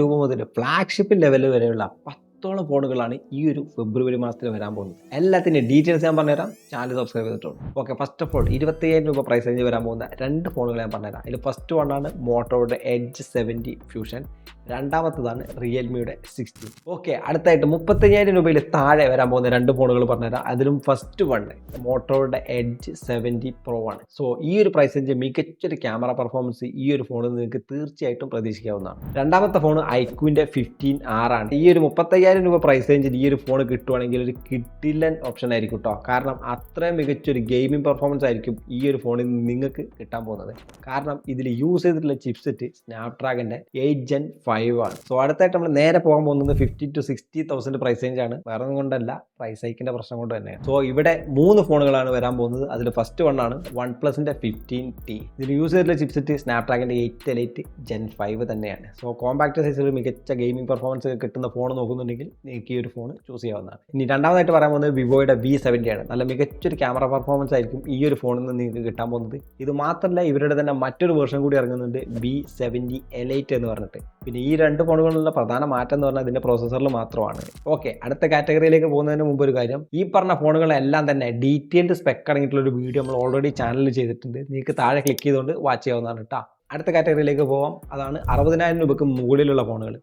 രൂപ മുതൽ flagship level വരെയുള്ള 10ഓളം ഫോണുകളാണ് ഈ ഒരു ഫെബ്രുവരി മാസത്തിൽ വരാൻ പോകുന്നത്. എല്ലാത്തിൻ്റെ ഡീറ്റെയിൽസ് ഞാൻ പറഞ്ഞുതരാം. ചാനൽ സബ്സ്ക്രൈബ് ചെയ്തിട്ടുള്ളൂ. ഓക്കെ, ഫസ്റ്റ് ഓഫ് ഓൾ 25,000 രൂപ പ്രൈസ് റേഞ്ച് വരാൻ പോകുന്ന രണ്ട് ഫോണുകൾ ഞാൻ പറഞ്ഞുതരാം. അതിൽ ഫസ്റ്റ് വണ്ണാണ് മോട്ടോയുടെ എഡ്ജ് 70 ഫ്യൂഷൻ, രണ്ടാമത്തതാണ് റിയൽമിയുടെ 60. ഓക്കെ, അടുത്തായിട്ട് 35,000 രൂപയിൽ താഴെ വരാൻ പോകുന്ന രണ്ട് ഫോണുകൾ പറഞ്ഞുതരാം. അതിലും ഫസ്റ്റ് വൺ മോട്ടോയുടെ എഡ്ജ് 70 പ്രോ ആണ്. സോ ഈ ഒരു പ്രൈസ് റേഞ്ച് മികച്ചൊരു ക്യാമറ പെർഫോമൻസ് ഈ ഒരു ഫോണിൽ നിങ്ങൾക്ക് തീർച്ചയായിട്ടും പ്രതീക്ഷിക്കാവുന്നതാണ്. രണ്ടാമത്തെ ഫോൺ ഐക്യൂവിൻ്റെ 15R ആണ്. ഈ ഒരു 35,000 രൂപ പ്രൈസ് റേഞ്ചിൽ ഈ ഒരു ഫോൺ കിട്ടുവാണെങ്കിൽ ഒരു കിഡിലൻ ഓപ്ഷൻ ആയിരിക്കും കേട്ടോ. കാരണം അത്രയും മികച്ചൊരു ഗെയിമിംഗ് പെർഫോമൻസ് ആയിരിക്കും ഈ ഒരു ഫോണിൽ നിന്ന് നിങ്ങൾക്ക് കിട്ടാൻ പോകുന്നത്. കാരണം ഇതിൽ യൂസ് ചെയ്തിട്ടുള്ള ചിപ്സെറ്റ് സ്നാപ്ഡ്രാഗന്റെ 8 Gen 5 ആണ്. സോ അടുത്തായിട്ട് നമ്മൾ നേരെ പോകാൻ പോകുന്നത് 50,000 to 60,000 പ്രൈസ് റേഞ്ച് ആണ്. വേറെ ഒന്നും കൊണ്ടല്ല, പ്രൈസ് ഹൈക്കിന്റെ പ്രശ്നം കൊണ്ട് തന്നെയാണ്. സോ ഇവിടെ 3 ഫോണുകളാണ് വരാൻ പോകുന്നത്. അതിൽ ഫസ്റ്റ് വണ്ണാണ് OnePlusന്റെ 15T. ഇതിൽ യൂസ് ചെയ്തിട്ടുള്ള ചിപ്സെറ്റ് സ്നാപ്ഡ്രാഗന്റെ 8 Elite Gen 5 തന്നെയാണ്. സോ കോമ്പാക്ട് സൈസിൽ മികച്ച ഗെയിമിംഗ് പെർഫോമൻസ് കിട്ടുന്ന ഫോൺ നോക്കുന്നുണ്ടെങ്കിൽ നിങ്ങൾക്ക് ഈ ഒരു ഫോൺ ചൂസ് ചെയ്യാവുന്നതാണ്. ഇനി രണ്ടാമതായിട്ട് പറയാൻ പോകുന്നത് വിവോയുടെ V70 ആണ്. നല്ല മികച്ചൊരു ക്യാമറ പെർഫോമൻസ് ആയിരിക്കും ഈ ഒരു ഫോണിൽ നിന്ന് നിങ്ങൾക്ക് കിട്ടാൻ പോകുന്നത്. ഇത് മാത്രമല്ല, ഇവരുടെ തന്നെ മറ്റൊരു വേർഷൻ കൂടി ഇറങ്ങുന്നുണ്ട്, V70 Elite എന്ന് പറഞ്ഞിട്ട്. പിന്നെ ഈ രണ്ട് ഫോണുകളിലുള്ള പ്രധാന മാറ്റം എന്ന് പറഞ്ഞാൽ ഇതിന്റെ പ്രോസസ്സറിൽ മാത്രമാണ്. ഓക്കെ, അടുത്ത കാറ്റഗറിയിലേക്ക് പോകുന്നതിന് മുമ്പ് ഒരു കാര്യം, ഈ പറഞ്ഞ ഫോണുകളെല്ലാം തന്നെ ഡീറ്റെയിൽഡ് സ്പെക്ക് അടങ്ങിയിട്ടുള്ള ഒരു വീഡിയോ നമ്മൾ ഓൾറെഡി ചാനലിൽ ചെയ്തിട്ടുണ്ട്. നിങ്ങൾക്ക് താഴെ ക്ലിക്ക് ചെയ്തുകൊണ്ട് വാച്ച് ചെയ്യാവുന്നതാണ് കേട്ടോ. അടുത്ത കാറ്റഗറിയിലേക്ക് പോകാം. അതാണ് 60,000 രൂപയ്ക്ക് മുകളിലുള്ള ഫോണുകൾ.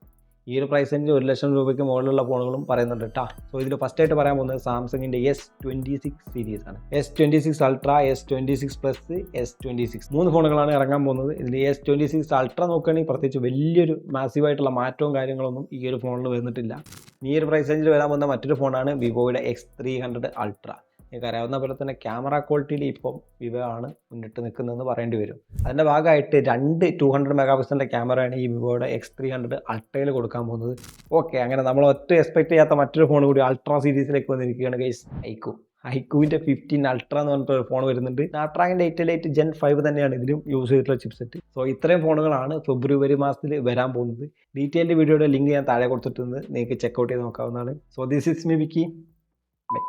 ഈ ഒരു പ്രൈസ് റേഞ്ച് 1,00,000 രൂപയ്ക്ക് മുകളിലുള്ള ഫോണുകളും പറയുന്നുണ്ട് കേട്ടോ. സോ ഇതിൽ ഫസ്റ്റ് ആയിട്ട് പറയാൻ പോകുന്നത് സാംസങ്ങിന്റെ S26 സീരീസ് ആണ്. S26 Ultra, S26 Plus, S26 3 ഫോണുകളാണ് ഇറങ്ങാൻ പോകുന്നത്. ഇതിൽ S26 Ultra നോക്കുകയാണെങ്കിൽ പ്രത്യേകിച്ച് വലിയൊരു മാസീവായിട്ടുള്ള മാറ്റവും കാര്യങ്ങളൊന്നും ഈ ഒരു ഫോണിൽ വന്നിട്ടില്ല. ഈ ഒരു പ്രൈസ് റേഞ്ചിൽ വരാൻ പോകുന്ന മറ്റൊരു ഫോണാണ് വിവോയുടെ X300 Ultra. നിങ്ങൾക്ക് അറിയാവുന്ന പോലെ തന്നെ ക്യാമറ ക്വാളിറ്റിയിൽ ഇപ്പം വിവോ ആണ് മുന്നിട്ട് നിൽക്കുന്നതെന്ന് പറയേണ്ടി വരും. അതിൻ്റെ ഭാഗമായിട്ട് 200 മെഗാപിക്സലിൻ്റെ ക്യാമറയാണ് ഈ വിവോയുടെ X300 Ultra'യിൽ കൊടുക്കാൻ പോകുന്നത്. ഓക്കെ, അങ്ങനെ നമ്മൾ എക്സ്പെക്ട് ചെയ്യാത്ത മറ്റൊരു ഫോൺ കൂടി അൾട്രാ സീരീസിലേക്ക് വന്നിരിക്കുകയാണ് ഗൈസ്, ഐക്യൂവിൻ്റെ 15 Ultra എന്ന് പറഞ്ഞിട്ട് ഒരു ഫോൺ വരുന്നുണ്ട്. സ്നാപ്ഡ്രാഗന്റെ 8 Elite Gen 5 തന്നെയാണ് ഇതിലും യൂസ് ചെയ്തിട്ടുള്ള ചിപ്സെറ്റ്. സോ ഇത്രയും ഫോണുകളാണ് ഫെബ്രുവരി മാസത്തിൽ വരാൻ പോകുന്നത്. ഡീറ്റെയിൽഡ് വീഡിയോയുടെ ലിങ്ക് ഞാൻ താഴെ കൊടുത്തിട്ടുണ്ട്, നിങ്ങൾക്ക് ചെക്കൗട്ട് ചെയ്ത് നോക്കാവുന്നതാണ്. So this is me Vicky. By.